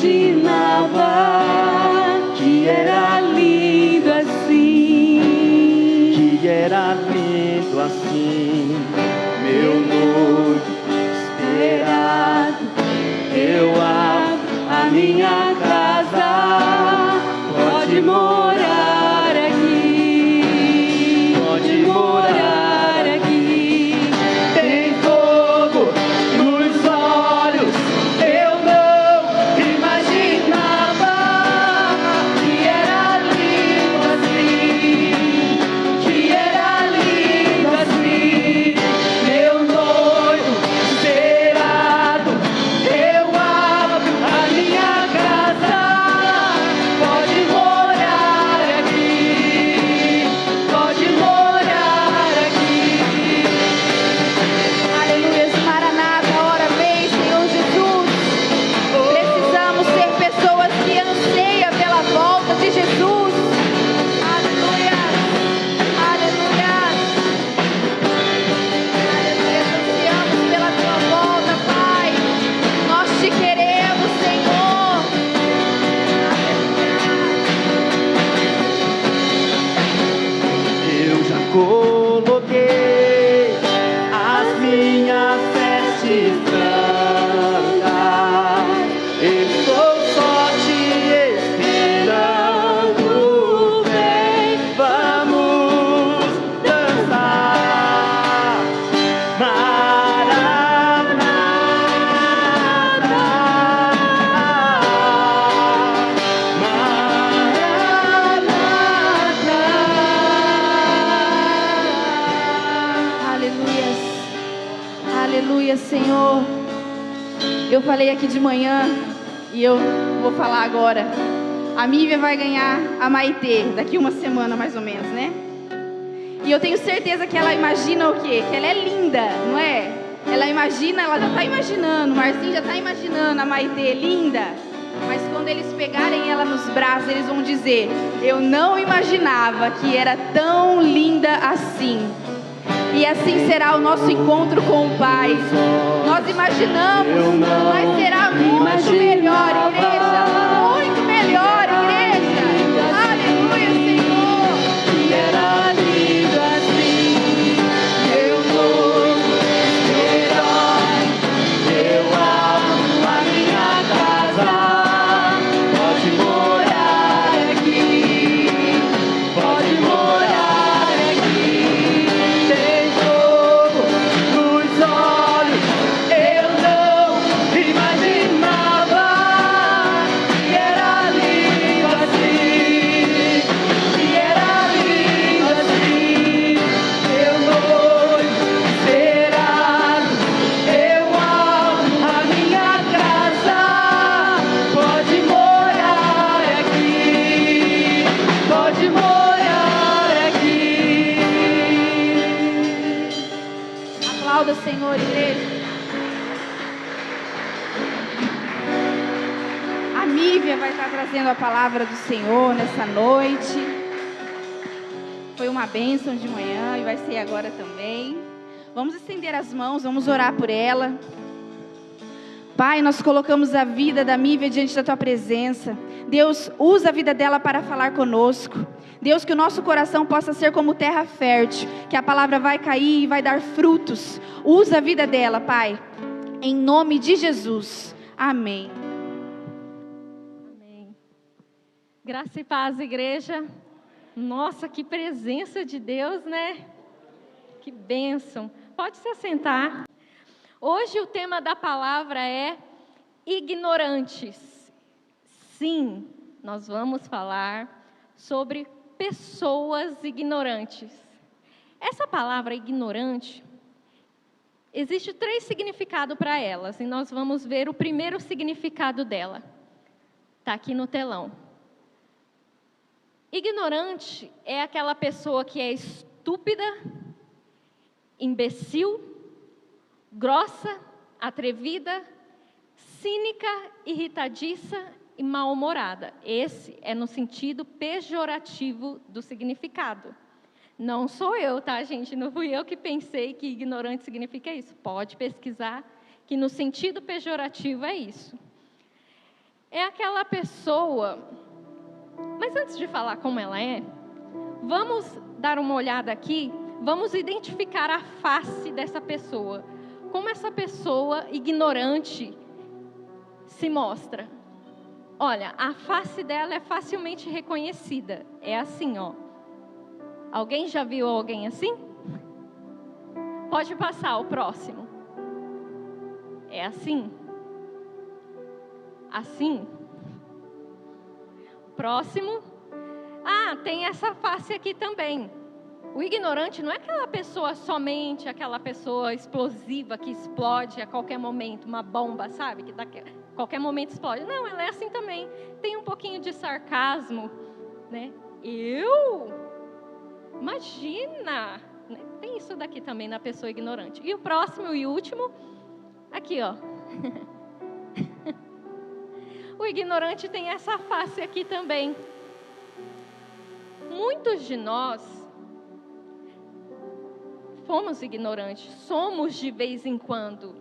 imaginava que era lindo assim, que era lindo assim, meu noivo esperado. Eu abro a minha casa, pode morar aqui, pode morar aqui. Tem fogo nos olhos, eu não imaginava que era lindo assim, que era lindo assim, meu noivo esperado. Eu abro a minha casa, pode morar aqui, pode morar aqui. Aleluia, Maranata, ora vem, Senhor Jesus. Precisamos ser pessoas que anseiam pela volta de Jesus. Aleluia, aleluia. Aleluia, ansiamos pela tua volta, Pai. Nós te queremos, Senhor. Eu já coloquei as minhas vestes brancas, estou só te esperando. Vem, vamos dançar, Maranata, Aleluia, aleluia, Senhor. Eu falei aqui de manhã e eu vou falar agora. A Mívia vai ganhar a Maitê daqui uma semana mais ou menos, né? E eu tenho certeza que ela imagina o quê? Que ela é linda, não é? Ela imagina, ela já está imaginando, o Marcinho já está imaginando a Maitê linda. Mas quando eles pegarem ela nos braços, eles vão dizer: eu não imaginava que era tão linda assim. E assim será o nosso encontro com o Pai. Nós imaginamos, mas será muito melhor, igreja. Muito melhor, igreja. Aleluia, Senhor. que era lindo assim, meu noivo esperado. Eu abro a minha casa, pode morar aqui, pode morar aqui. Tem fogo nos olhos, eu não imaginava que era lindo assim, que era lindo assim, meu noivo esperado. Eu abro a minha casa, pode morar aqui, pode morar aqui. Aplauda o Senhor, igreja. A Mívia vai estar trazendo a palavra do Senhor nessa noite. Foi uma bênção de manhã e vai ser agora também. Vamos estender as mãos, vamos orar por ela. Pai, nós colocamos a vida da Mívia diante da Tua presença. Deus, usa a vida dela para falar conosco. Deus, que o nosso coração possa ser como terra fértil, que a palavra vai cair e vai dar frutos. Usa a vida dela, Pai, em nome de Jesus. Amém. Amém. Graça e paz, igreja. Nossa, que presença de Deus, né? Que bênção. Pode se assentar. Hoje o tema da palavra é ignorantes. Sim, nós vamos falar sobre pessoas ignorantes. Essa palavra ignorante, existe 3 significados para elas, e nós vamos ver o primeiro significado dela. Está aqui no telão. Ignorante é aquela pessoa que é estúpida, imbecil, grossa, atrevida, cínica, irritadiça e mal-humorada. Esse é no sentido pejorativo do significado. Não sou eu, tá, gente? Não fui eu que pensei que ignorante significa isso. Pode pesquisar que no sentido pejorativo é isso. é aquela pessoa... Mas antes de falar como ela é, vamos dar uma olhada aqui, vamos identificar a face dessa pessoa. Como essa pessoa ignorante se mostra. Olha, a face dela é facilmente reconhecida. É assim, ó. Alguém já viu alguém assim? Pode passar o próximo. É assim. Assim. Próximo. Ah, tem essa face aqui também. O ignorante não é aquela pessoa somente, aquela pessoa explosiva que explode a qualquer momento, uma bomba, sabe? Que a qualquer momento explode. Não, ela é assim também. Tem um pouquinho de sarcasmo, né? Imagina! Tem isso daqui também na pessoa ignorante. E o próximo e último, aqui, ó. O ignorante tem essa face aqui também. Muitos de nós fomos ignorantes, somos de vez em quando,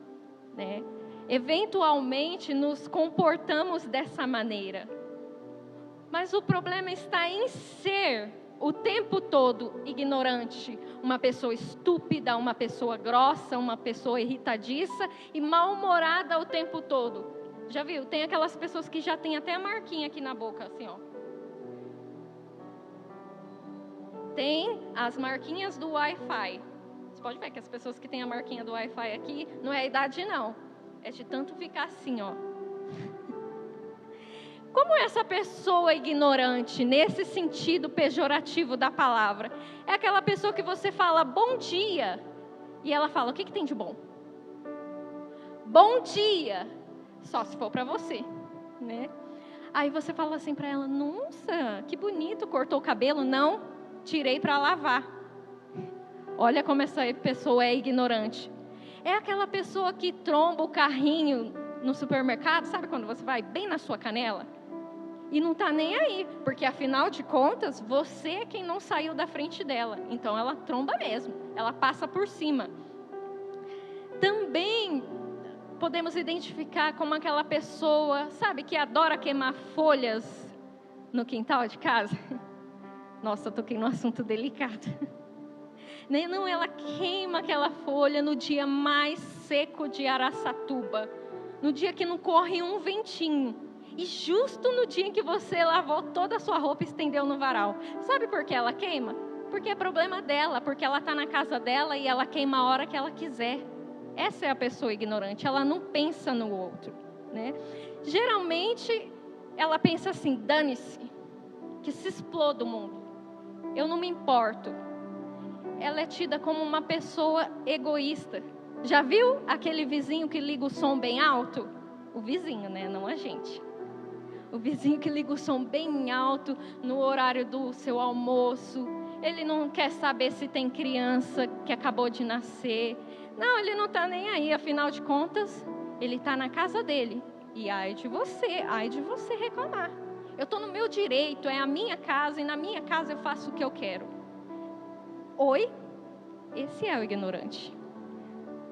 né? Eventualmente nos comportamos dessa maneira. Mas o problema está em ser o tempo todo ignorante, uma pessoa estúpida, uma pessoa grossa, uma pessoa irritadiça e mal-humorada o tempo todo. Já viu? Tem aquelas pessoas que já tem até a marquinha aqui na boca, assim, ó. Tem as marquinhas do Wi-Fi. Você pode ver que as pessoas que têm a marquinha do Wi-Fi aqui, não é a idade, não. É de tanto ficar assim, ó. Como essa pessoa ignorante, nesse sentido pejorativo da palavra, é aquela pessoa que você fala bom dia, e ela fala, o que tem de bom? Bom dia, só se for para você, né? Aí você fala assim para ela, nossa, que bonito, cortou o cabelo? Não, tirei para lavar. Olha como essa pessoa é ignorante. É aquela pessoa que tromba o carrinho no supermercado, sabe quando você vai bem na sua canela? E não está nem aí, porque afinal de contas, você é quem não saiu da frente dela. Então ela tromba mesmo, ela passa por cima. Também podemos identificar como aquela pessoa, sabe, que adora queimar folhas no quintal de casa. Nossa, eu toquei num assunto delicado. Não, ela queima aquela folha no dia mais seco de Araçatuba, no dia que não corre um ventinho. E justo no dia em que você lavou toda a sua roupa e estendeu no varal. Sabe por que ela queima? Porque é problema dela, porque ela está na casa dela e ela queima a hora que ela quiser. Essa é a pessoa ignorante, ela não pensa no outro, né? Geralmente, ela pensa assim, dane-se, que se exploda o mundo. Eu não me importo. Ela é tida como uma pessoa egoísta. Já viu aquele vizinho que liga o som bem alto? O vizinho, né? Não a gente. O vizinho que liga o som bem alto no horário do seu almoço. Ele não quer saber se tem criança que acabou de nascer. Não, ele não está nem aí. Afinal de contas, ele está na casa dele. E ai de você reclamar. Eu estou no meu direito, é a minha casa e na minha casa eu faço o que eu quero. Oi? Esse é o ignorante.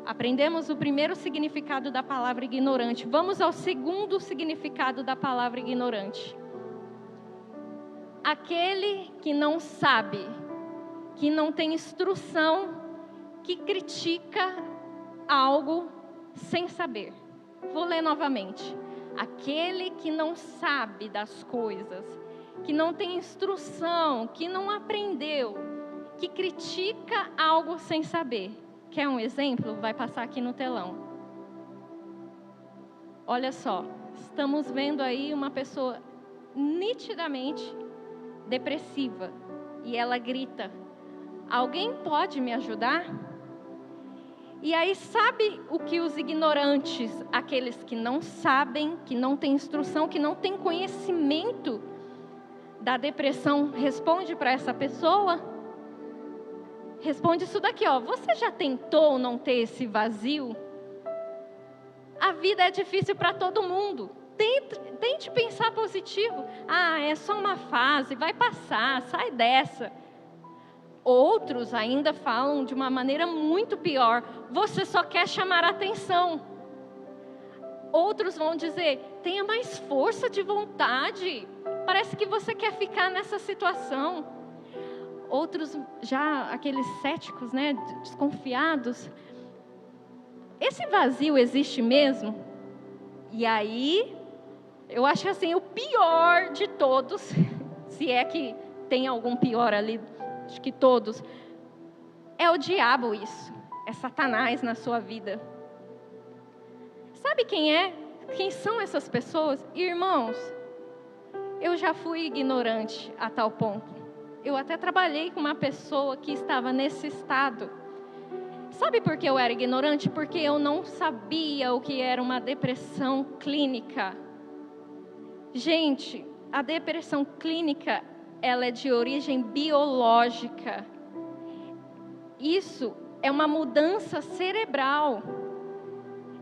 Aprendemos o primeiro significado da palavra ignorante. Vamos ao segundo significado da palavra ignorante. Aquele que não sabe, que não tem instrução, que critica algo sem saber. Vou ler novamente. Aquele que não sabe das coisas, que não tem instrução, que não aprendeu, que critica algo sem saber. Quer um exemplo? Vai passar aqui no telão. Olha só, estamos vendo aí uma pessoa nitidamente depressiva e ela grita, alguém pode me ajudar? E aí sabe o que os ignorantes, aqueles que não sabem, que não têm instrução, que não têm conhecimento da depressão, responde para essa pessoa? Responde isso daqui, ó. Você já tentou não ter esse vazio? A vida é difícil para todo mundo. Tente pensar positivo. Ah, é só uma fase, vai passar, sai dessa. Outros ainda falam de uma maneira muito pior. Você só quer chamar a atenção. Outros vão dizer, tenha mais força de vontade. Parece que você quer ficar nessa situação. Outros, já aqueles céticos, né, desconfiados. Esse vazio existe mesmo? E aí, eu acho assim, o pior de todos, se é que tem algum pior ali, acho que todos, é o diabo isso, é Satanás na sua vida. Sabe quem é? Quem são essas pessoas? Irmãos, eu já fui ignorante a tal ponto. Eu até trabalhei com uma pessoa que estava nesse estado. Sabe por que eu era ignorante? Porque eu não sabia o que era uma depressão clínica. Gente, a depressão clínica, ela é de origem biológica. Isso é uma mudança cerebral.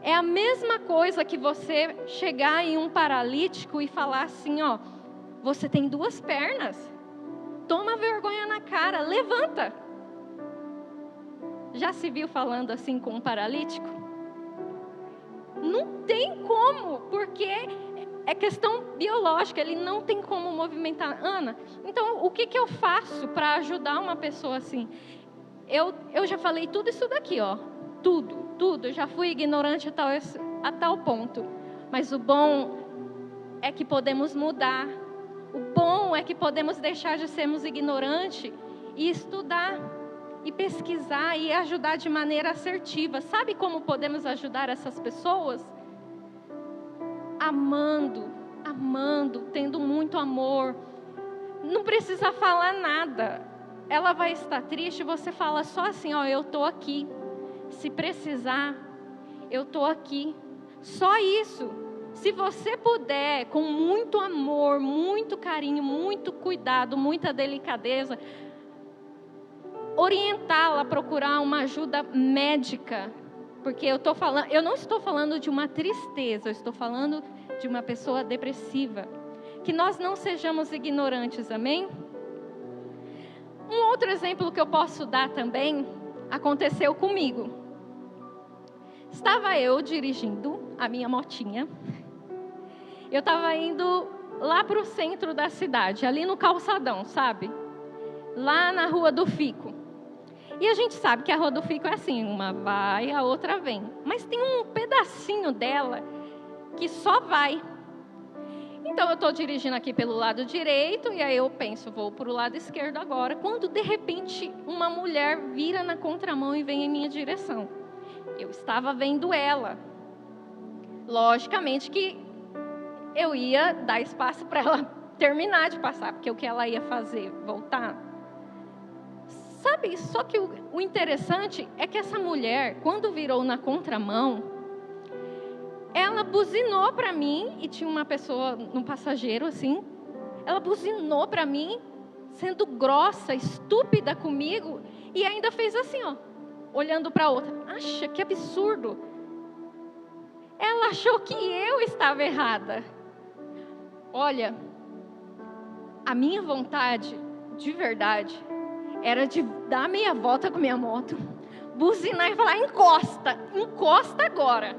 É a mesma coisa que você chegar em um paralítico e falar assim, ó, você tem 2 pernas, toma vergonha na cara, levanta. Já se viu falando assim com um paralítico? Não tem como, porque é questão biológica, ele não tem como movimentar. Ana, então o que eu faço para ajudar uma pessoa assim? Eu já falei tudo isso daqui, ó, tudo. Eu já fui ignorante a tal ponto. Mas o bom é que podemos mudar. O bom é que podemos deixar de sermos ignorantes e estudar, e pesquisar, e ajudar de maneira assertiva. Sabe como podemos ajudar essas pessoas? Amando, tendo muito amor. Não precisa falar nada. Ela vai estar triste, você fala só assim, ó, eu estou aqui. Se precisar, eu estou aqui. Só isso. Se você puder, com muito amor, muito carinho, muito cuidado, muita delicadeza, orientá-la a procurar uma ajuda médica. Porque eu não estou falando de uma tristeza, eu estou falando de uma pessoa depressiva. Que nós não sejamos ignorantes, amém? Um outro exemplo que eu posso dar também, aconteceu comigo. Estava eu dirigindo a minha motinha. Eu estava indo lá para o centro da cidade, ali no calçadão, sabe? Lá na Rua do Fico. E a gente sabe que a Rua do Fico é assim, uma vai, a outra vem. Mas tem um pedacinho dela que só vai. Então eu estou dirigindo aqui pelo lado direito, e aí eu penso, vou para o lado esquerdo agora. Quando de repente uma mulher vira na contramão e vem em minha direção. Eu estava vendo ela. Logicamente que eu ia dar espaço para ela terminar de passar, porque o que ela ia fazer? Voltar? Sabe, só que o interessante é que essa mulher, quando virou na contramão, ela buzinou para mim, e tinha uma pessoa, um passageiro assim, ela buzinou para mim, sendo grossa, estúpida comigo, e ainda fez assim, ó, olhando para a outra. Acha que absurdo. Ela achou que eu estava errada. Olha, a minha vontade, de verdade, era de dar meia volta com minha moto, buzinar e falar, encosta agora.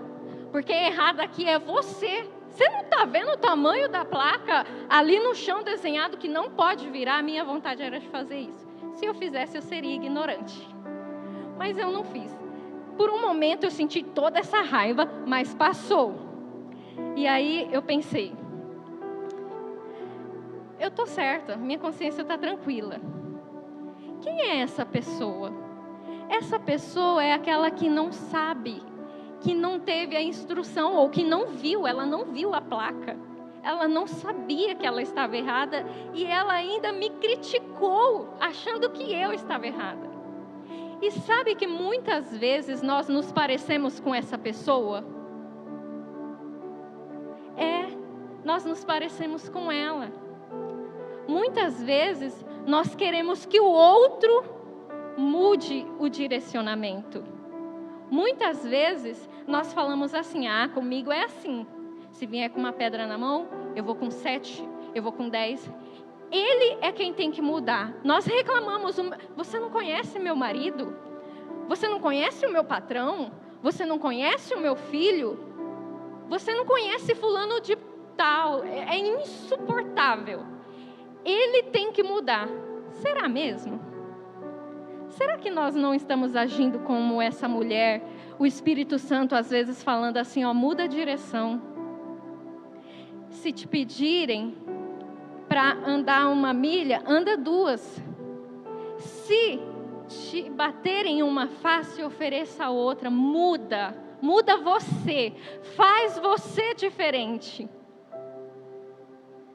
Porque errado aqui é você. Você não está vendo o tamanho da placa ali no chão desenhado que não pode virar? A minha vontade era de fazer isso. Se eu fizesse, eu seria ignorante. Mas eu não fiz. Por um momento eu senti toda essa raiva, mas passou. E aí eu pensei, eu estou certa, minha consciência está tranquila. Quem é essa pessoa? Essa pessoa é aquela que não sabe, que não teve a instrução, ou que não viu, ela não viu a placa. Ela não sabia que ela estava errada, e ela ainda me criticou, achando que eu estava errada. E sabe que muitas vezes nós nos parecemos com essa pessoa? Nós nos parecemos com ela. Muitas vezes nós queremos que o outro mude o direcionamento. Muitas vezes nós falamos assim, comigo é assim. Se vier com uma pedra na mão, eu vou com 7, eu vou com 10. Ele é quem tem que mudar. Nós reclamamos, você não conhece meu marido? Você não conhece o meu patrão? Você não conhece o meu filho? Você não conhece fulano de tal, é insuportável. Ele tem que mudar. Será mesmo? Será que nós não estamos agindo como essa mulher? O Espírito Santo às vezes falando assim, ó, muda a direção. Se te pedirem para andar 1 milha, anda 2. Se te baterem em uma face, ofereça a outra. Muda você, faz você diferente.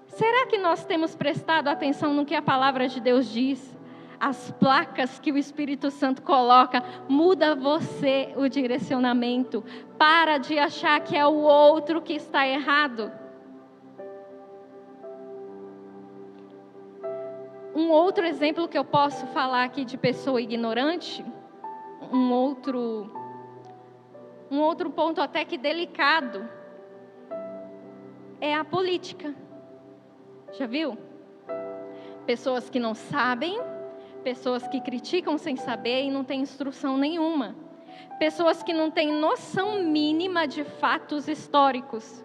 Será que nós temos prestado atenção no que a palavra de Deus diz? As placas que o Espírito Santo coloca, muda você o direcionamento. Para de achar que é o outro que está errado. Um outro exemplo que eu posso falar aqui de pessoa ignorante, um outro ponto até que delicado, é a política. Já viu? Pessoas que não sabem, pessoas que criticam sem saber e não têm instrução nenhuma. Pessoas que não têm noção mínima de fatos históricos.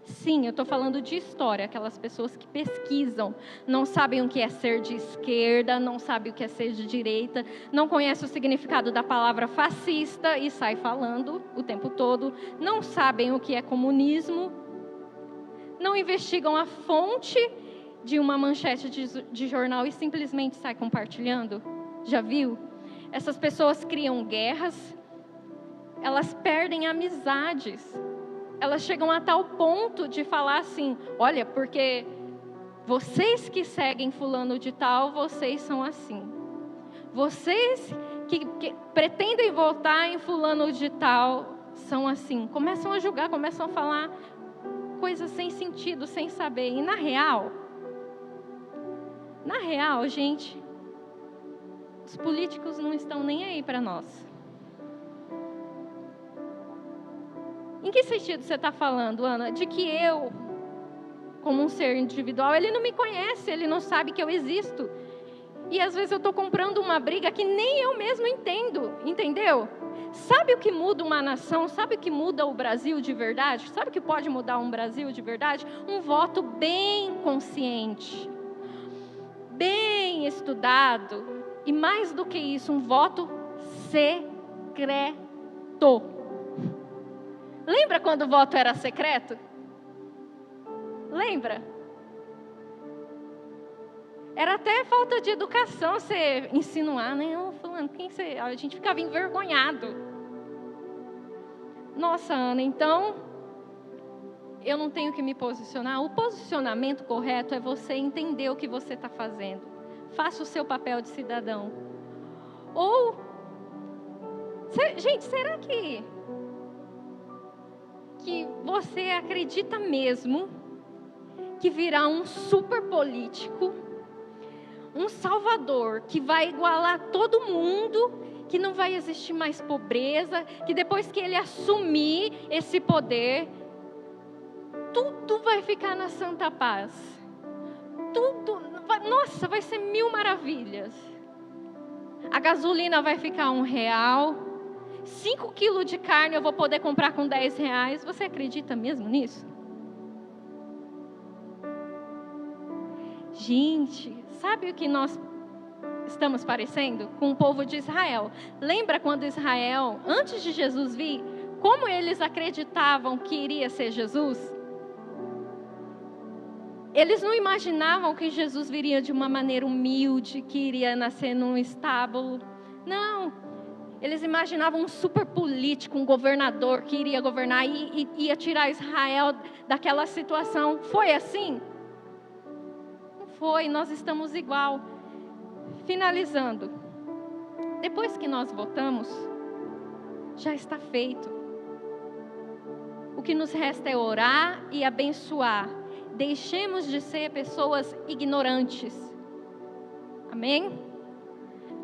Sim, eu estou falando de história, aquelas pessoas que pesquisam, não sabem o que é ser de esquerda, não sabem o que é ser de direita, não conhecem o significado da palavra fascista e sai falando o tempo todo, não sabem o que é comunismo, não investigam a fonte de uma manchete de jornal e simplesmente sai compartilhando. Já viu? Essas pessoas criam guerras, elas perdem amizades. Elas chegam a tal ponto de falar assim, olha, porque vocês que seguem fulano de tal, vocês são assim. Vocês que pretendem votar em fulano de tal, são assim. Começam a julgar, começam a falar coisas sem sentido, sem saber. E na real, gente, os políticos não estão nem aí para nós. Em que sentido você está falando, Ana? De que eu, como um ser individual, ele não me conhece, ele não sabe que eu existo. E às vezes eu estou comprando uma briga que nem eu mesmo entendo, entendeu? Sabe o que muda uma nação? Sabe o que muda o Brasil de verdade? Sabe o que pode mudar um Brasil de verdade? Um voto bem consciente, bem estudado. E mais do que isso, um voto secreto. Lembra quando o voto era secreto? Lembra? Era até falta de educação você insinuar, né? Fulano, quem você... A gente ficava envergonhado. Nossa, Ana, então eu não tenho que me posicionar. O posicionamento correto é você entender o que você está fazendo. Faça o seu papel de cidadão. Ou, gente, será que você acredita mesmo que virá um super político, um salvador que vai igualar todo mundo, que não vai existir mais pobreza, que depois que ele assumir esse poder, tudo vai ficar na santa paz? Tudo, nossa, vai ser 1000 maravilhas. A gasolina vai ficar R$1. 5 quilos de carne eu vou poder comprar com R$10. Você acredita mesmo nisso? Gente, sabe o que nós estamos parecendo? Com o povo de Israel. Lembra quando Israel, antes de Jesus vir, como eles acreditavam que iria ser Jesus? Eles não imaginavam que Jesus viria de uma maneira humilde, que iria nascer num estábulo. Não. Eles imaginavam um super político, um governador que iria governar e ia tirar Israel daquela situação. Foi assim? Não foi, nós estamos igual. Finalizando. Depois que nós votamos, já está feito. O que nos resta é orar e abençoar. Deixemos de ser pessoas ignorantes. Amém?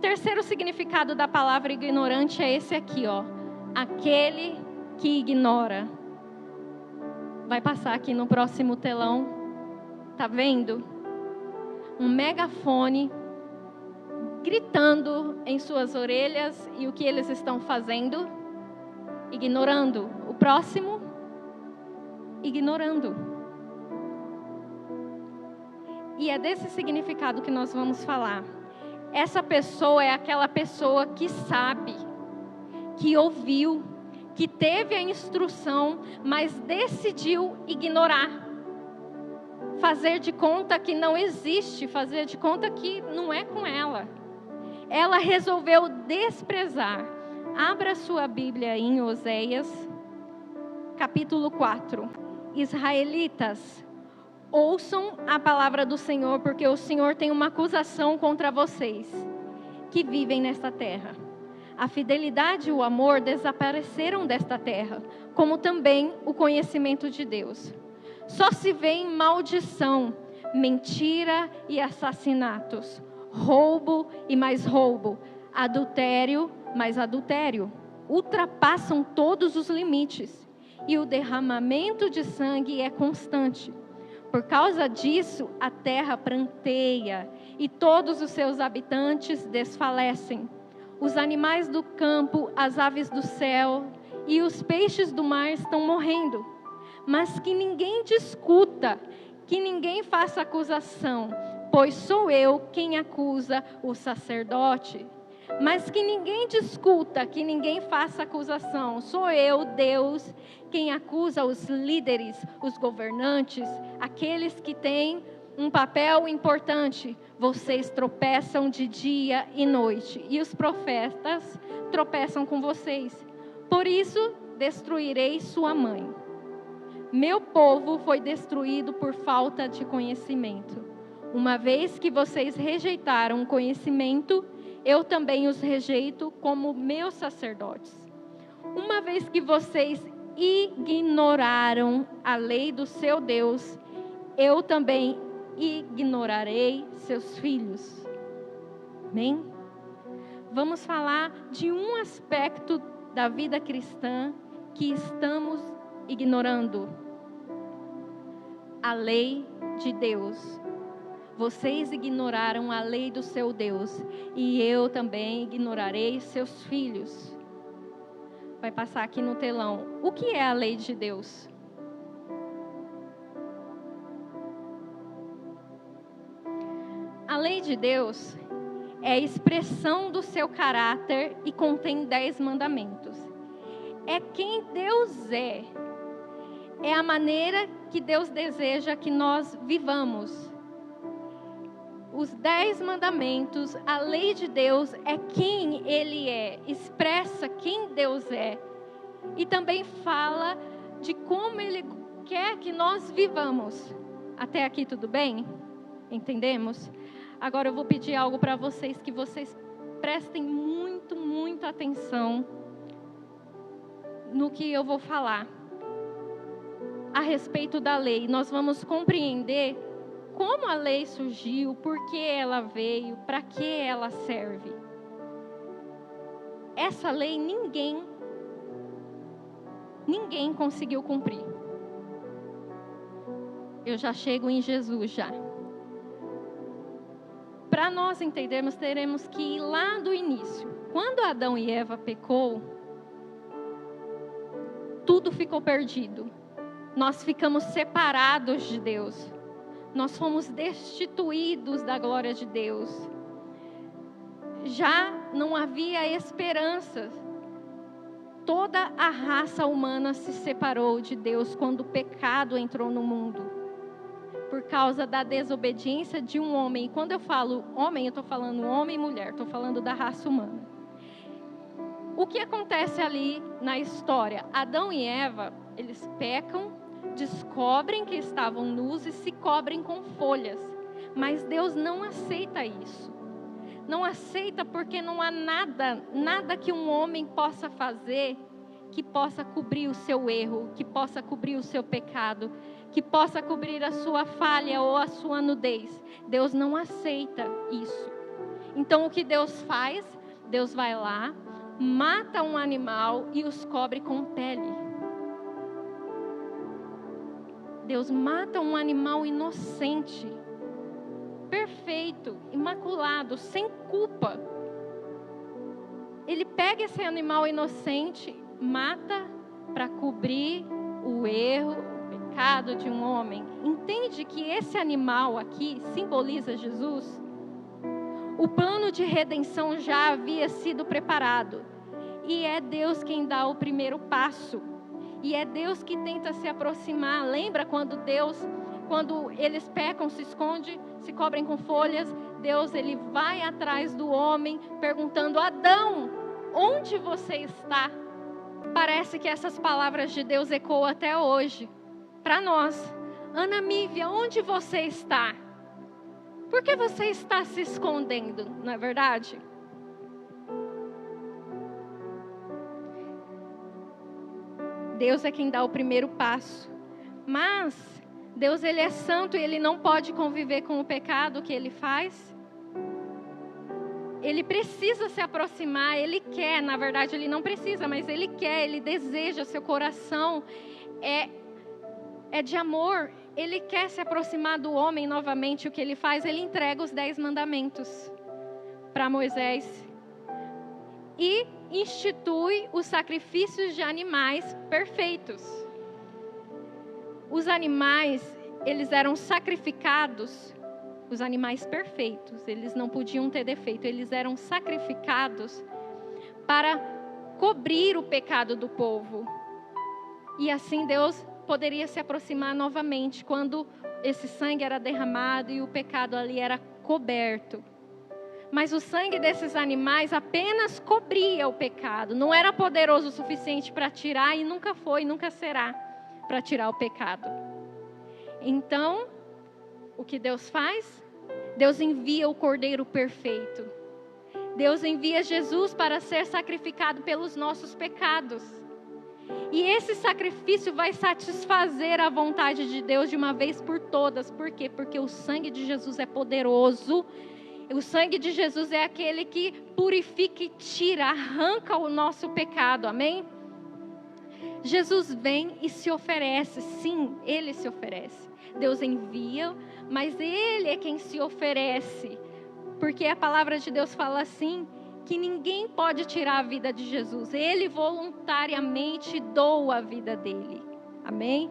Terceiro significado da palavra ignorante é esse aqui, ó. Aquele que ignora. Vai passar aqui no próximo telão. Tá vendo? Um megafone gritando em suas orelhas, e o que eles estão fazendo? Ignorando. O próximo. ignorando. E é desse significado que nós vamos falar. Essa pessoa é aquela pessoa que sabe, que ouviu, que teve a instrução, mas decidiu ignorar. Fazer de conta que não existe, fazer de conta que não é com ela. Ela resolveu desprezar. Abra sua Bíblia em Oséias, capítulo 4. Israelitas, ouçam a palavra do Senhor, porque o Senhor tem uma acusação contra vocês, que vivem nesta terra. A fidelidade e o amor desapareceram desta terra, como também o conhecimento de Deus. Só se vê maldição, mentira e assassinatos, roubo e mais roubo, adultério mais adultério. Ultrapassam todos os limites e o derramamento de sangue é constante. Por causa disso, a terra pranteia e todos os seus habitantes desfalecem. Os animais do campo, as aves do céu e os peixes do mar estão morrendo. Mas que ninguém discuta, que ninguém faça acusação, pois sou eu quem acusa o sacerdote. Mas que ninguém discuta, que ninguém faça acusação, sou eu, Deus, quem acusa os líderes, os governantes, aqueles que têm um papel importante. Vocês tropeçam de dia e noite, e os profetas tropeçam com vocês. Por isso, destruirei sua mãe. Meu povo foi destruído por falta de conhecimento. Uma vez que vocês rejeitaram o conhecimento, eu também os rejeito como meus sacerdotes. Uma vez que vocês ignoraram a lei do seu Deus, eu também ignorarei seus filhos. Amém? Vamos falar de um aspecto da vida cristã que estamos ignorando: a lei de Deus. Vocês ignoraram a lei do seu Deus, e eu também ignorarei seus filhos. Vai passar aqui no telão. O que é a lei de Deus? A lei de Deus é a expressão do seu caráter e contém 10 mandamentos. É quem Deus é. É a maneira que Deus deseja que nós vivamos. Os 10 mandamentos, a lei de Deus é quem Ele é, expressa quem Deus é. E também fala de como Ele quer que nós vivamos. Até aqui tudo bem? Entendemos? Agora eu vou pedir algo para vocês, que vocês prestem muito atenção no que eu vou falar a respeito da lei. Nós vamos compreender como a lei surgiu, por que ela veio, para que ela serve. Essa lei ninguém conseguiu cumprir. Eu já chego em Jesus já. Para nós entendermos, teremos que ir lá do início. Quando Adão e Eva pecou, tudo ficou perdido. Nós ficamos separados de Deus. Nós fomos destituídos da glória de Deus. Já não havia esperança. Toda a raça humana se separou de Deus quando o pecado entrou no mundo, por causa da desobediência de um homem. E quando eu falo homem, eu estou falando homem e mulher, estou falando da raça humana. O que acontece ali na história? Adão e Eva, eles pecam, descobrem que estavam nus e se cobrem com folhas. Mas Deus não aceita isso. Não aceita, porque não há nada que um homem possa fazer que possa cobrir o seu erro, que possa cobrir o seu pecado, que possa cobrir a sua falha ou a sua nudez. Deus não aceita isso. Então o que Deus faz? Deus vai lá, mata um animal e os cobre com pele. Deus mata um animal inocente, perfeito, imaculado, sem culpa. Ele pega esse animal inocente, mata para cobrir o erro, o pecado de um homem, entende que esse animal aqui simboliza Jesus? O plano de redenção já havia sido preparado. E é Deus quem dá o primeiro passo. E é Deus que tenta se aproximar. Lembra quando eles pecam, se esconde, se cobrem com folhas? Deus, ele vai atrás do homem, perguntando: Adão, onde você está? Parece que essas palavras de Deus ecoam até hoje para nós. Ana Mívia, onde você está? Por que você está se escondendo, não é verdade? Deus é quem dá o primeiro passo. Mas Deus, ele é santo e ele não pode conviver com o pecado que ele faz. Ele precisa se aproximar, ele quer, na verdade ele não precisa, mas ele quer, ele deseja, seu coração é de amor. Ele quer se aproximar do homem novamente. O que ele faz? Ele entrega os 10 mandamentos para Moisés. E institui os sacrifícios de animais perfeitos. Os animais, eles eram sacrificados, os animais perfeitos, eles não podiam ter defeito, eles eram sacrificados para cobrir o pecado do povo. E assim Deus poderia se aproximar novamente quando esse sangue era derramado e o pecado ali era coberto. Mas o sangue desses animais apenas cobria o pecado, não era poderoso o suficiente para tirar, e nunca foi, nunca será para tirar o pecado. Então, o que Deus faz? Deus envia o Cordeiro perfeito. Deus envia Jesus para ser sacrificado pelos nossos pecados. E esse sacrifício vai satisfazer a vontade de Deus de uma vez por todas. Por quê? Porque o sangue de Jesus é poderoso. O sangue de Jesus é aquele que purifica e tira, arranca o nosso pecado. Amém? Jesus vem e se oferece. Sim, ele se oferece. Deus envia, mas ele é quem se oferece. Porque a palavra de Deus fala assim, que ninguém pode tirar a vida de Jesus. Ele voluntariamente doa a vida dele. Amém?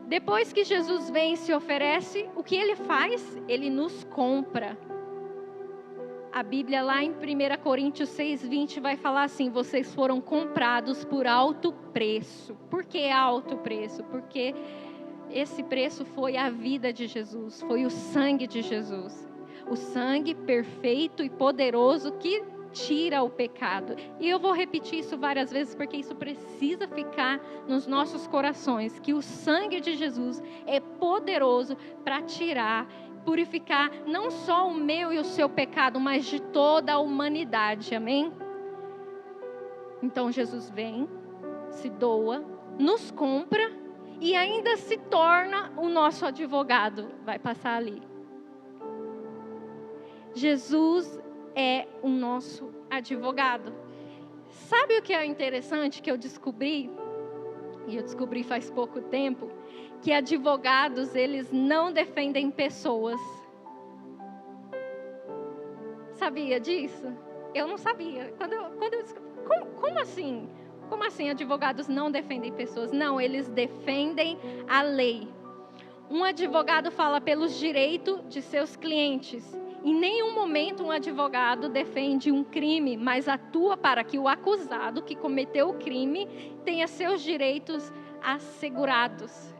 Depois que Jesus vem e se oferece, o que ele faz? Ele nos compra. A Bíblia lá em 1 Coríntios 6:20 vai falar assim: vocês foram comprados por alto preço. Por que alto preço? Porque esse preço foi a vida de Jesus, foi o sangue de Jesus. O sangue perfeito e poderoso que tira o pecado. E eu vou repetir isso várias vezes, porque isso precisa ficar nos nossos corações, que o sangue de Jesus é poderoso para tirar, purificar não só o meu e o seu pecado, mas de toda a humanidade. Amém? Então Jesus vem, se doa, nos compra e ainda se torna o nosso advogado. Vai passar ali. Jesus é o nosso advogado. Sabe o que é interessante que eu descobri? E eu descobri faz pouco tempo, que advogados, eles não defendem pessoas. Sabia disso? Eu não sabia. Quando eu descobri, como assim? Como assim advogados não defendem pessoas? Não, eles defendem a lei. Um advogado fala pelos direitos de seus clientes. Em nenhum momento um advogado defende um crime, mas atua para que o acusado que cometeu o crime tenha seus direitos assegurados.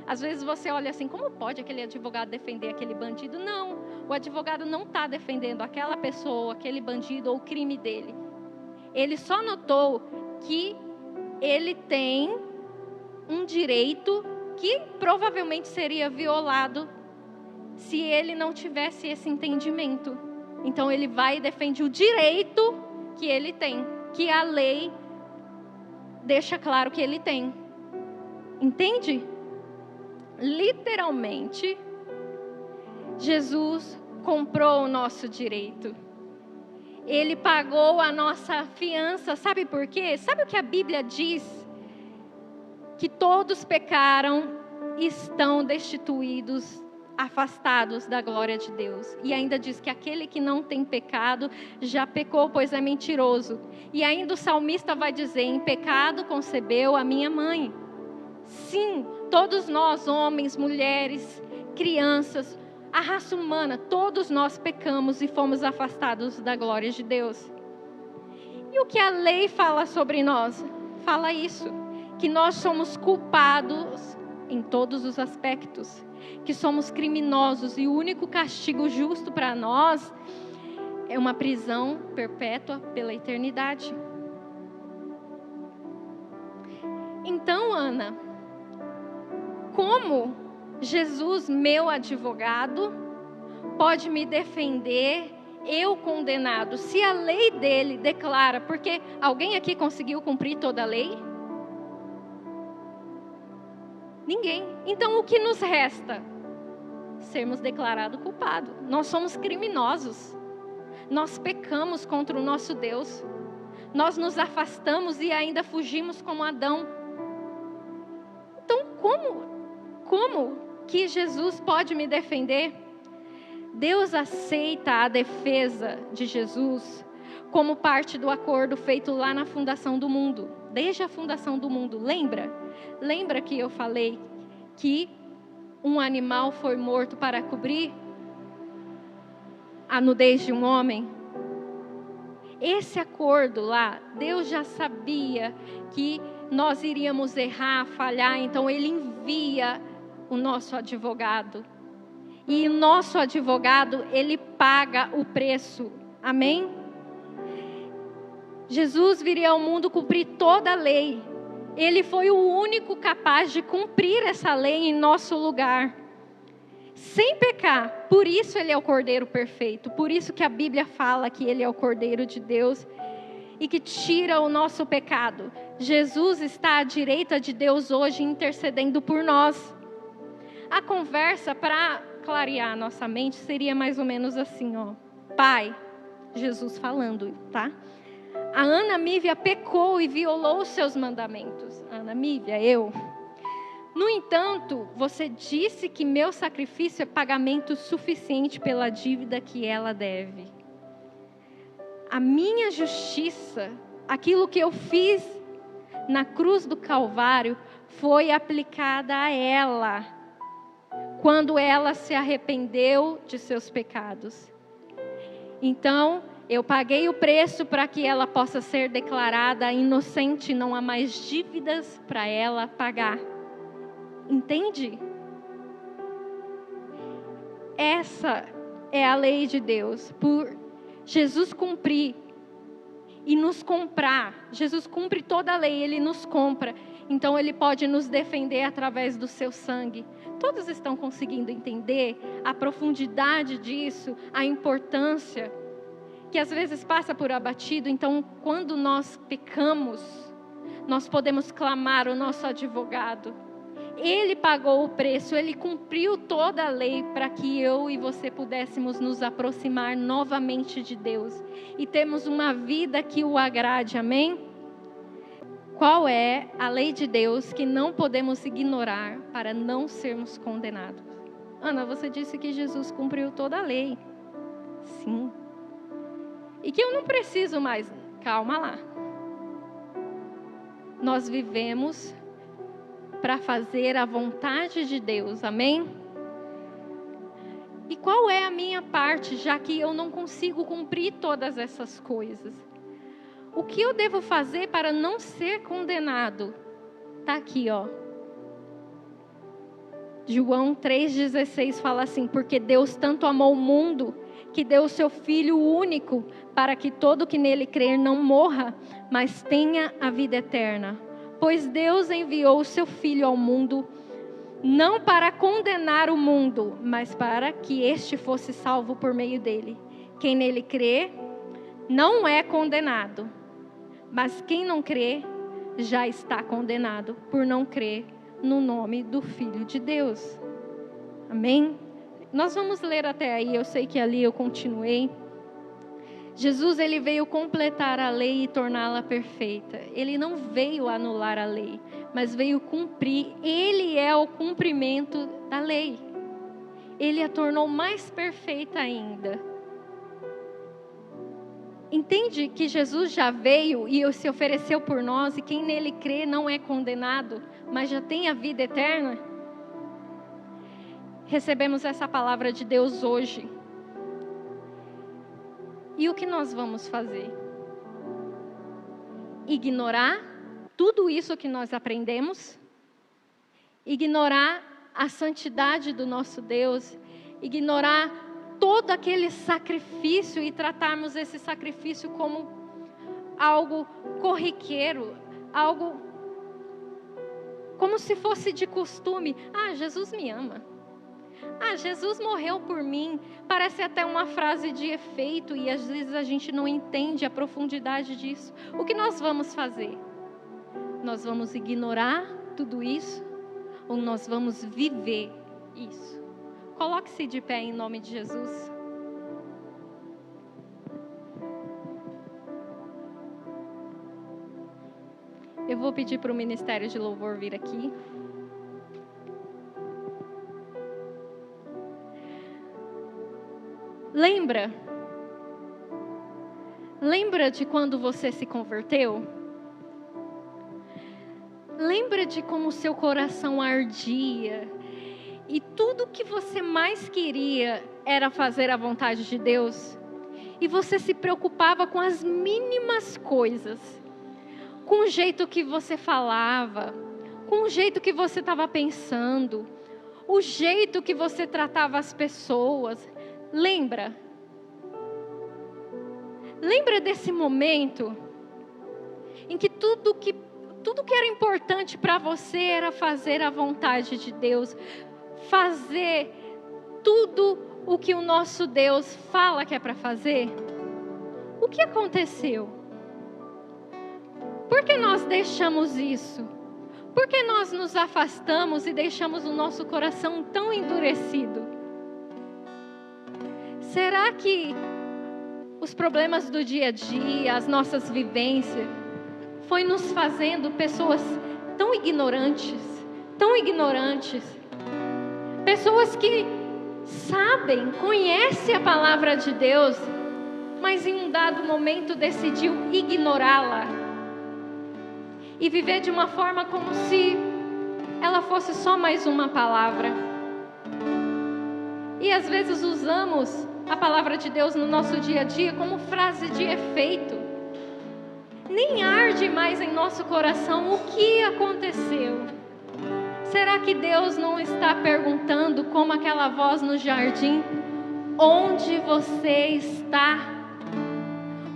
Às vezes você olha assim, como pode aquele advogado defender aquele bandido? Não, o advogado não está defendendo aquela pessoa, aquele bandido ou o crime dele. Ele só notou que ele tem um direito que provavelmente seria violado se ele não tivesse esse entendimento. Então ele vai e defende o direito que ele tem, que a lei deixa claro que ele tem. Entende? Literalmente, Jesus comprou o nosso direito. Ele pagou a nossa fiança. Sabe por quê? Sabe o que a Bíblia diz? Que todos pecaram e estão destituídos, afastados da glória de Deus. E ainda diz que aquele que não tem pecado já pecou, pois é mentiroso. E ainda o salmista vai dizer: em pecado concebeu a minha mãe. Sim, todos nós, homens, mulheres, crianças, a raça humana, todos nós pecamos e fomos afastados da glória de Deus. E o que a lei fala sobre nós? Fala isso, que nós somos culpados em todos os aspectos, que somos criminosos e o único castigo justo para nós é uma prisão perpétua pela eternidade. Então, Ana, como Jesus, meu advogado, pode me defender, eu condenado, se a lei dele declara, porque alguém aqui conseguiu cumprir toda a lei? Ninguém. Então o que nos resta? Sermos declarados culpados. Nós somos criminosos. Nós pecamos contra o nosso Deus. Nós nos afastamos e ainda fugimos como Adão. Então como que Jesus pode me defender? Deus aceita a defesa de Jesus como parte do acordo feito lá na fundação do mundo. Desde a fundação do mundo, lembra? Lembra que eu falei que um animal foi morto para cobrir a nudez de um homem? Esse acordo lá, Deus já sabia que nós iríamos errar, falhar, então Ele envia o nosso advogado. E o nosso advogado, Ele paga o preço. Amém? Jesus viria ao mundo cumprir toda a lei. Ele foi o único capaz de cumprir essa lei em nosso lugar, sem pecar. Por isso Ele é o Cordeiro perfeito. Por isso que a Bíblia fala que Ele é o Cordeiro de Deus e que tira o nosso pecado. Jesus está à direita de Deus hoje, intercedendo por nós. A conversa, para clarear a nossa mente, seria mais ou menos assim, ó. Pai, Jesus falando, tá? A Ana Mívia pecou e violou os seus mandamentos. Ana Mívia, eu. No entanto, você disse que meu sacrifício é pagamento suficiente pela dívida que ela deve. A minha justiça, aquilo que eu fiz na cruz do Calvário, foi aplicada a ela, quando ela se arrependeu de seus pecados. Então, eu paguei o preço para que ela possa ser declarada inocente, não há mais dívidas para ela pagar. Entende? Essa é a lei de Deus. Por Jesus cumprir e nos comprar, Jesus cumpre toda a lei, Ele nos compra. Então Ele pode nos defender através do seu sangue. Todos estão conseguindo entender a profundidade disso, a importância, que às vezes passa por abatido. Então, quando nós pecamos, nós podemos clamar o nosso advogado. Ele pagou o preço, Ele cumpriu toda a lei para que eu e você pudéssemos nos aproximar novamente de Deus e termos uma vida que o agrade, amém? Qual é a lei de Deus que não podemos ignorar para não sermos condenados? Ana, você disse que Jesus cumpriu toda a lei. Sim. E que eu não preciso mais. Calma lá. Nós vivemos para fazer a vontade de Deus, amém? E qual é a minha parte, já que eu não consigo cumprir todas essas coisas? O que eu devo fazer para não ser condenado? Está aqui, ó. João 3,16 fala assim: porque Deus tanto amou o mundo, que deu o seu Filho único, para que todo que nele crer não morra, mas tenha a vida eterna. Pois Deus enviou o seu Filho ao mundo, não para condenar o mundo, mas para que este fosse salvo por meio dele. Quem nele crê, não é condenado, mas quem não crê, já está condenado, por não crer no nome do Filho de Deus. Amém? Nós vamos ler até aí, eu sei que ali eu continuei. Jesus, ele veio completar a lei e torná-la perfeita. Ele não veio anular a lei, mas veio cumprir. Ele é o cumprimento da lei. Ele a tornou mais perfeita ainda. entende que Jesus já veio e se ofereceu por nós, e quem nele crê não é condenado, mas já tem a vida eterna? Recebemos essa palavra de Deus hoje. E o que nós vamos fazer? Ignorar tudo isso que nós aprendemos? Ignorar a santidade do nosso Deus? Ignorar todo aquele sacrifício e tratarmos esse sacrifício como algo corriqueiro, algo como se fosse de costume? Ah, Jesus me ama. Ah, Jesus morreu por mim. Parece até uma frase de efeito e às vezes a gente não entende a profundidade disso. O que nós vamos fazer? Nós vamos ignorar tudo isso ou nós vamos viver isso? Coloque-se de pé em nome de Jesus. Eu vou pedir para o Ministério de Louvor vir aqui. Lembra de quando você se converteu? Lembra de como o seu coração ardia e tudo que você mais queria era fazer a vontade de Deus? E você se preocupava com as mínimas coisas, com o jeito que você falava, com o jeito que você estava pensando, o jeito que você tratava as pessoas. Lembra desse momento em que tudo que era importante para você era fazer a vontade de Deus, fazer tudo o que o nosso Deus fala que é para fazer? O que aconteceu? Por que nós deixamos isso? Por que nós nos afastamos e deixamos o nosso coração tão endurecido? Será que os problemas do dia a dia, as nossas vivências, foi nos fazendo pessoas tão ignorantes? Pessoas que sabem, conhecem a palavra de Deus, mas em um dado momento decidiu ignorá-la e viver de uma forma como se ela fosse só mais uma palavra. E às vezes usamos a palavra de Deus no nosso dia a dia como frase de efeito. Nem arde mais em nosso coração o que aconteceu. Será que Deus não está perguntando como aquela voz no jardim? Onde você está?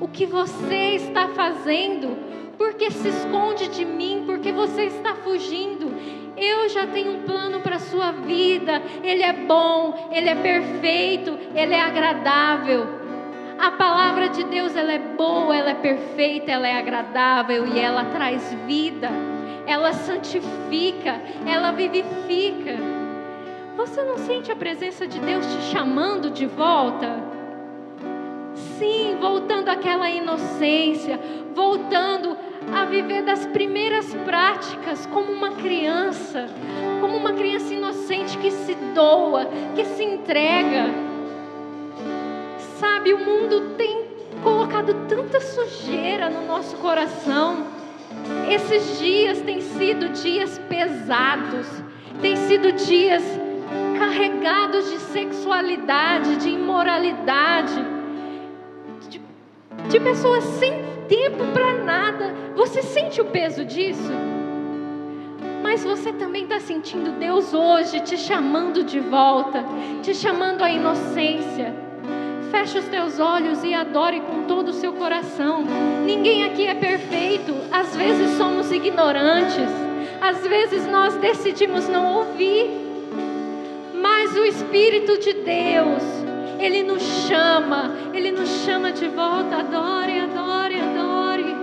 O que você está fazendo? Por que se esconde de mim? Por que você está fugindo? Eu já tenho um plano para a sua vida. Ele é bom, Ele é perfeito, Ele é agradável. A palavra de Deus, ela é boa, ela é perfeita, ela é agradável e ela traz vida. Ela santifica, ela vivifica. Você não sente a presença de Deus te chamando de volta? Sim, voltando àquela inocência, voltando a viver das primeiras práticas como uma criança inocente que se doa, que se entrega. Sabe, o mundo tem colocado tanta sujeira no nosso coração. Esses dias têm sido dias pesados, têm sido dias carregados de sexualidade, de imoralidade, de pessoas sem tempo para nada. Você sente o peso disso? Mas você também está sentindo Deus hoje te chamando de volta, te chamando à inocência. Feche os teus olhos e adore com todo o seu coração. Ninguém aqui é perfeito. Às vezes somos ignorantes, às vezes nós decidimos não ouvir, mas o Espírito de Deus, Ele nos chama de volta. Adore, adore, adore.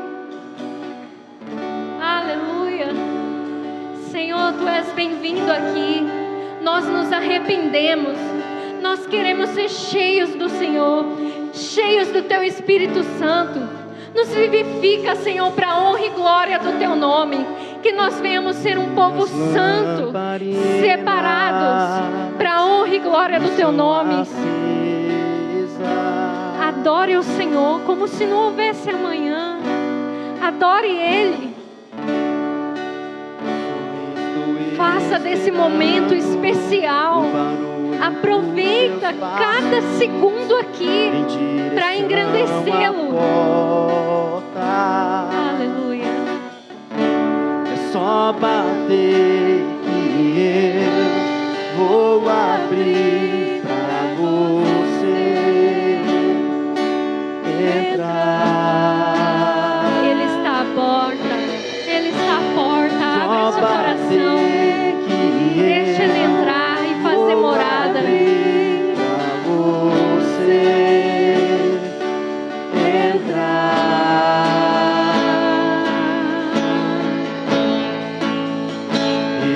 Aleluia. Senhor, Tu és bem-vindo aqui. Nós nos arrependemos. Nós queremos ser cheios do Senhor, cheios do Teu Espírito Santo. Nos vivifica, Senhor, para a honra e glória do Teu nome. Que nós venhamos ser um povo santo, separados para a honra e glória do Teu nome. Adore o Senhor como se não houvesse amanhã. Adore Ele. Faça desse momento especial. Aproveita cada segundo aqui para engrandecê-lo. Aleluia. É só bater que eu vou abrir pra você entrar. Ele está à porta. Ele está à porta. Abre seu coração. Deixa Ele entrar e fazer morada. Pra você entrar.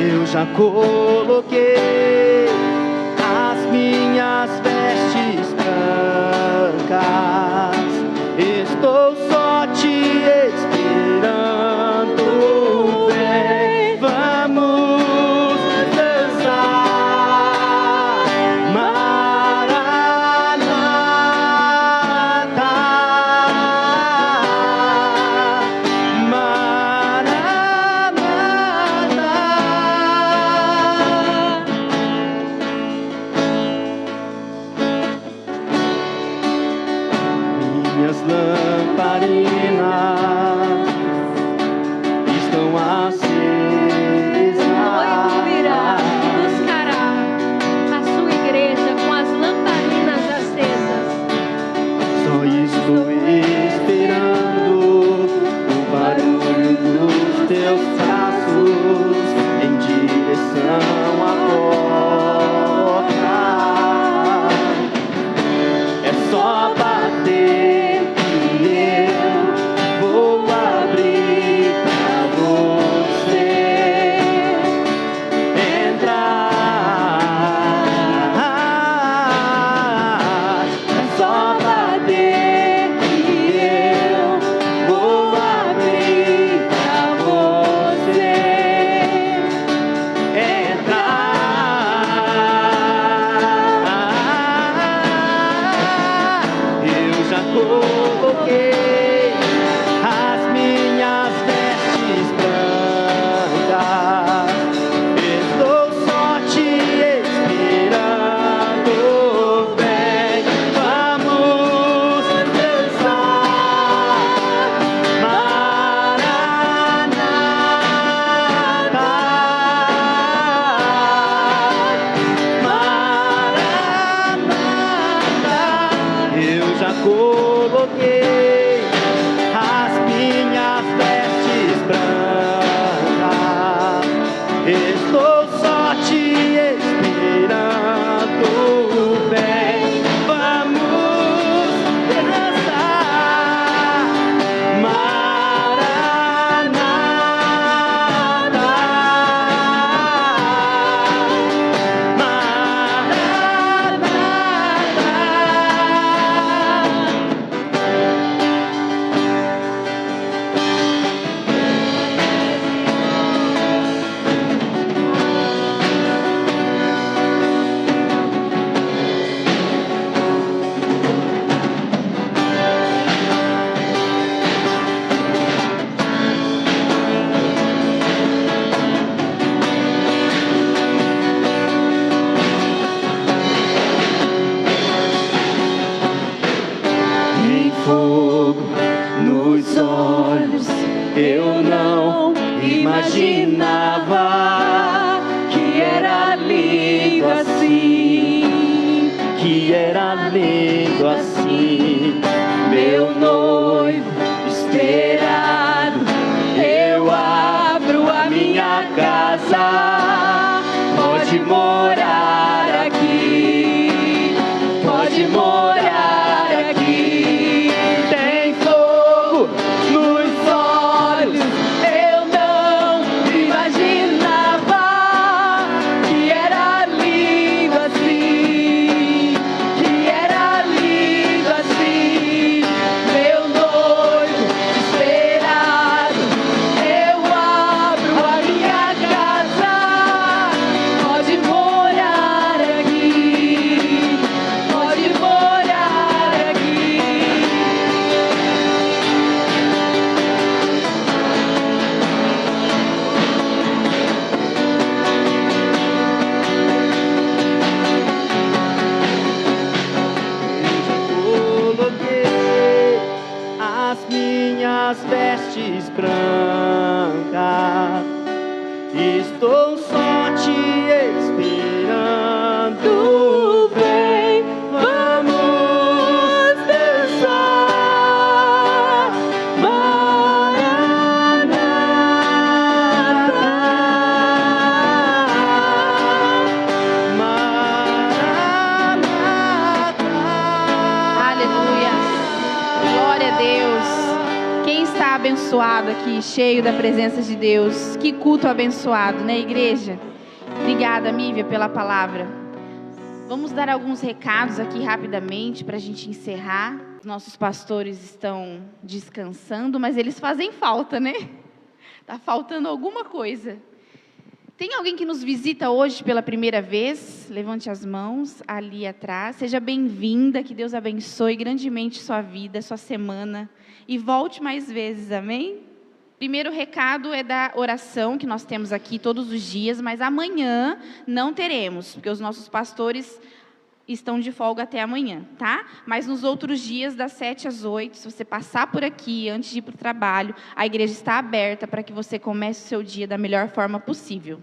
Eu já coloquei as minhas vestes brancas. Estou só te esperando. Vem, vamos dançar. Maranata, minhas lamparinas estão acesas. O noivo virá e buscará a sua igreja com as lamparinas acesas. Só estou esperando o barulho dos teus passos em direção à porta. É só bater que eu vou abrir pra você entrar. É só bater que eu vou abrir pra você entrar. Eu já coloquei as minhas vestes brancas. Estou só te esperando. Vem, vamos dançar. Maranata, Maranata. Eu já coloquei as minhas vestes brancas. Estou só te esperando. Vem, vamos dançar. Maranata, tem fogo nos olhos. Eu não imaginava que era lindo assim, que era lindo assim. Meu noivo esperado, eu abro a minha casa. Pode morar aqui, pode morar aqui. Tem fogo nos olhos. Eu não imaginava que era lindo assim, que era lindo assim. Meu noivo esperado, eu abro a minha casa. Pode morar estou só te esperando. Vem, vamos dançar. Aleluia. Glória a Deus. Quem está abençoado aqui, cheio da presença de Deus? Que culto abençoado, né, igreja? Obrigada, Mívia, pela palavra. Vamos dar alguns recados aqui rapidamente para a gente encerrar. Os nossos pastores estão descansando, mas eles fazem falta, né? Tá faltando alguma coisa. Tem alguém que nos visita hoje pela primeira vez? Levante as mãos ali atrás. Seja bem-vinda, que Deus abençoe grandemente sua vida, sua semana. E volte mais vezes, amém? Primeiro recado é da oração que nós temos aqui todos os dias, mas amanhã não teremos, porque os nossos pastores estão de folga até amanhã, tá? Mas nos outros dias, das 7 às 8, se você passar por aqui antes de ir para o trabalho, a igreja está aberta para que você comece o seu dia da melhor forma possível.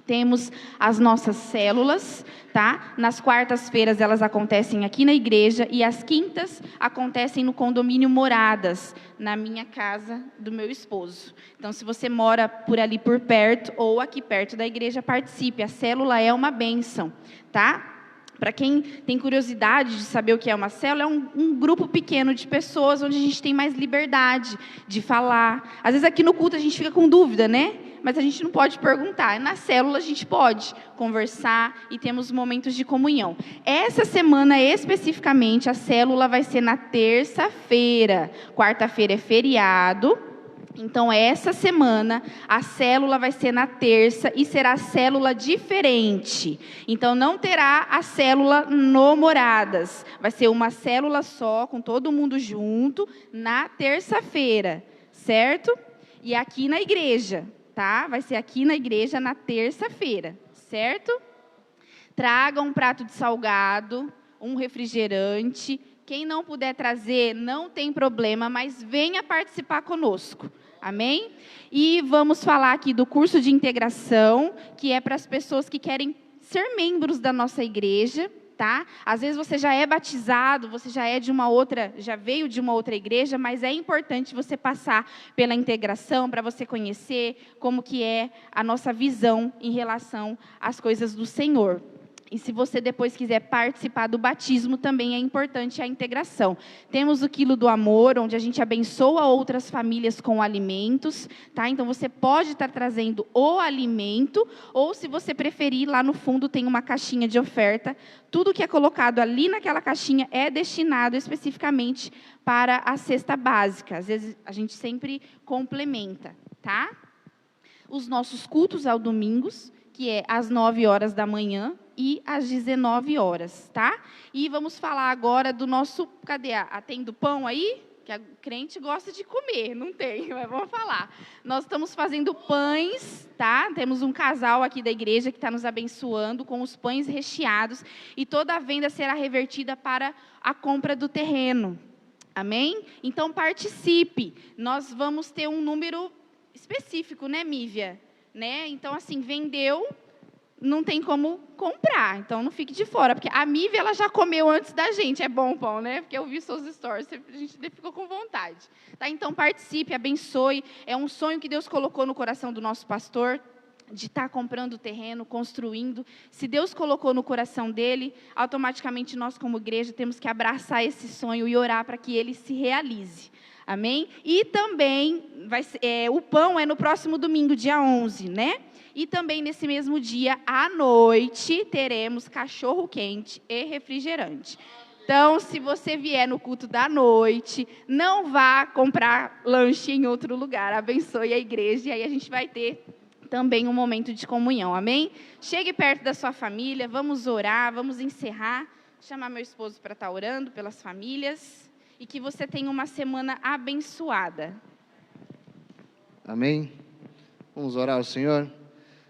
Temos as nossas células, tá? Nas quartas-feiras elas acontecem aqui na igreja e às quintas acontecem no condomínio Moradas, na minha casa do meu esposo. Então, se você mora por ali por perto ou aqui perto da igreja, participe. A célula é uma bênção, tá? Para quem tem curiosidade de saber o que é uma célula, é um grupo pequeno de pessoas onde a gente tem mais liberdade de falar. Às vezes aqui no culto a gente fica com dúvida, né? Mas a gente não pode perguntar. Na célula a gente pode conversar e temos momentos de comunhão. Essa semana especificamente a célula vai ser na terça-feira. Quarta-feira é feriado. Então, essa semana, a célula vai ser na terça e será célula diferente. Então, não terá a célula no Moradas. Vai ser uma célula só, com todo mundo junto, na terça-feira, certo? E aqui na igreja, tá? Vai ser aqui na igreja na terça-feira, certo? Traga um prato de salgado, um refrigerante. Quem não puder trazer, não tem problema, mas venha participar conosco. Amém? E vamos falar aqui do curso de integração, que é para as pessoas que querem ser membros da nossa igreja, tá? Às vezes você já é batizado, você já é de uma outra, já veio de uma outra igreja, mas é importante você passar pela integração para você conhecer como que é a nossa visão em relação às coisas do Senhor. E se você depois quiser participar do batismo, também é importante a integração. Temos o Quilo do Amor, onde a gente abençoa outras famílias com alimentos, tá? Então você pode estar trazendo o alimento, ou se você preferir, lá no fundo tem uma caixinha de oferta. Tudo que é colocado ali naquela caixinha é destinado especificamente para a cesta básica. Às vezes a gente sempre complementa, tá? Os nossos cultos aos domingos, que é às 9 horas da manhã e às 19 horas, tá? E vamos falar agora do nosso... Cadê? Tem do pão aí? Que a crente gosta de comer, não tem, mas vamos falar. Nós estamos fazendo pães, tá? Temos um casal aqui da igreja que está nos abençoando com os pães recheados e toda a venda será revertida para a compra do terreno. Amém? Então participe. Nós vamos ter um número específico, né, Mívia? Né? Então, assim, vendeu, não tem como comprar. Então, não fique de fora. Porque a Mívia, ela já comeu antes da gente. É bom o pão, né? Porque eu vi seus stories, a gente ficou com vontade. Tá? Então, participe, abençoe. É um sonho que Deus colocou no coração do nosso pastor, de estar comprando o terreno, construindo. Se Deus colocou no coração dele, automaticamente nós, como igreja, temos que abraçar esse sonho e orar para que ele se realize. Amém? E também, o pão é no próximo domingo, dia 11, né? E também nesse mesmo dia, à noite, teremos cachorro-quente e refrigerante. Então, se você vier no culto da noite, não vá comprar lanche em outro lugar. Abençoe a igreja e aí a gente vai ter também um momento de comunhão. Amém? Chegue perto da sua família, vamos orar, vamos encerrar. Vou chamar meu esposo para estar orando pelas famílias. E que você tenha uma semana abençoada. Amém? Vamos orar ao Senhor?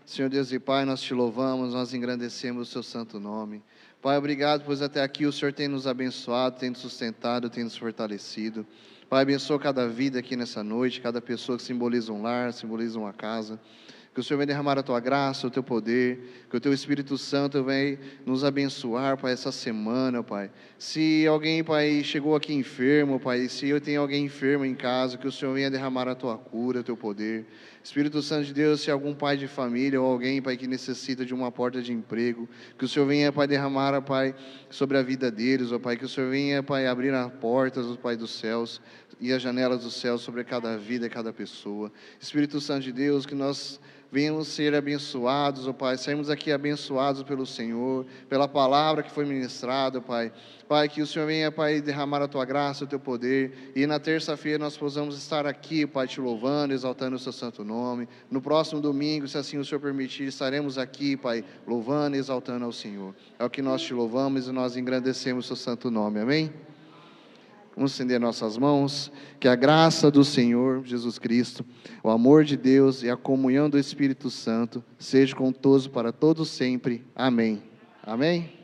Senhor Deus e Pai, nós te louvamos, nós engrandecemos o seu santo nome. Pai, obrigado, pois até aqui o Senhor tem nos abençoado, tem nos sustentado, tem nos fortalecido. Pai, abençoa cada vida aqui nessa noite, cada pessoa que simboliza um lar, simboliza uma casa. que o Senhor venha derramar a Tua graça, o Teu poder, que o Teu Espírito Santo venha nos abençoar, Pai, essa semana, Pai. Se alguém, Pai, chegou aqui enfermo, Pai, se eu tenho alguém enfermo em casa, que o Senhor venha derramar a Tua cura, o Teu poder. Espírito Santo de Deus, se algum pai de família ou alguém, Pai, que necessita de uma porta de emprego, que o Senhor venha, Pai, derramar, Pai, sobre a vida deles, ó Pai, que o Senhor venha, Pai, abrir as portas, ó Pai, dos céus e as janelas dos céus sobre cada vida e cada pessoa. Espírito Santo de Deus, que nós venhamos ser abençoados, ó Pai, saímos aqui abençoados pelo Senhor, pela palavra que foi ministrada, Pai. Pai, que o Senhor venha, Pai, derramar a Tua graça, o Teu poder, e na terça-feira nós possamos estar aqui, Pai, Te louvando, exaltando o Seu santo nome. No próximo domingo, se assim o Senhor permitir, estaremos aqui, Pai, louvando e exaltando ao Senhor. É o que nós Te louvamos e nós engrandecemos o Seu santo nome, amém? Vamos estender nossas mãos, que a graça do Senhor Jesus Cristo, o amor de Deus e a comunhão do Espírito Santo seja com todos para todos sempre. Amém. Amém?